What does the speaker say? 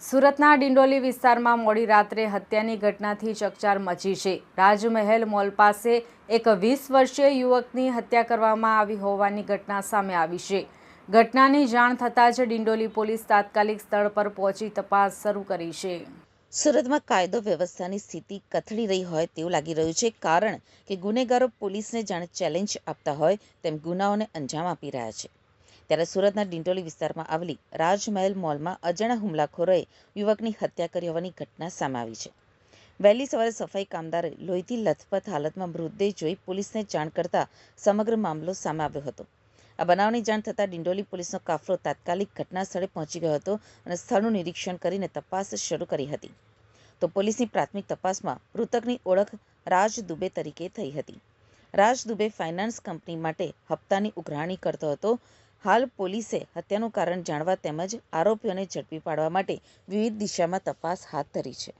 સુરતના ડિંડોલી વિસ્તારમાં મોડી રાત્રે હત્યાની ઘટનાથી ચકચાર મચી છે। રાજમહેલ મોલ પાસે એક 20 વર્ષીય યુવકની હત્યા કરવામાં આવી હોવાની ઘટના સામે આવી છે। ઘટનાની જાણ થતાં જ ડિંડોલી પોલીસ તાત્કાલિક સ્થળ પર પહોંચી તપાસ શરૂ કરી છે। સુરતમાં કાયદો વ્યવસ્થાની સ્થિતિ કથળી રહી હોય તેવું લાગી રહ્યું છે, કારણ કે ગુનેગારો પોલીસને જાણે ચેલેન્જ આપતા હોય તેમ ગુનાઓને અંજામ આપી રહ્યા છે। ત્યારે સુરતના ડિંડોલી વિસ્તારમાં આવેલી રાજમહેલ મોલમાં અજાણ્યા હુમલાખોરોએ યુવકની હત્યા કરી હોવાની ઘટના સામે આવી છે। વહેલી સવારે સફાઈ કામદારે લોહીથી લથપથ હાલતમાં મૃતદેહ જોઈ પોલીસને જાણ કરતા સમગ્ર મામલો સામે આવ્યો હતો। આ બનાવની જાણ થતાં ડિંડોલી પોલીસનો કાફલો તાત્કાલિક ઘટના સ્થળે પહોંચી ગયો હતો અને સ્થળનું નિરીક્ષણ કરીને તપાસ શરૂ કરી હતી। તો પોલીસની પ્રાથમિક તપાસમાં મૃતકની ઓળખ રાજ દુબે તરીકે થઈ હતી। રાજ દુબે ફાઇનાન્સ કંપની માટે હપ્તાની ઉઘરાણી કરતો હતો। હાલ પોલીસે હત્યાનું કારણ જાણવા તેમજ આરોપીઓને ઝડપી પાડવા માટે વિવિધ દિશામાં તપાસ હાથ ધરી છે।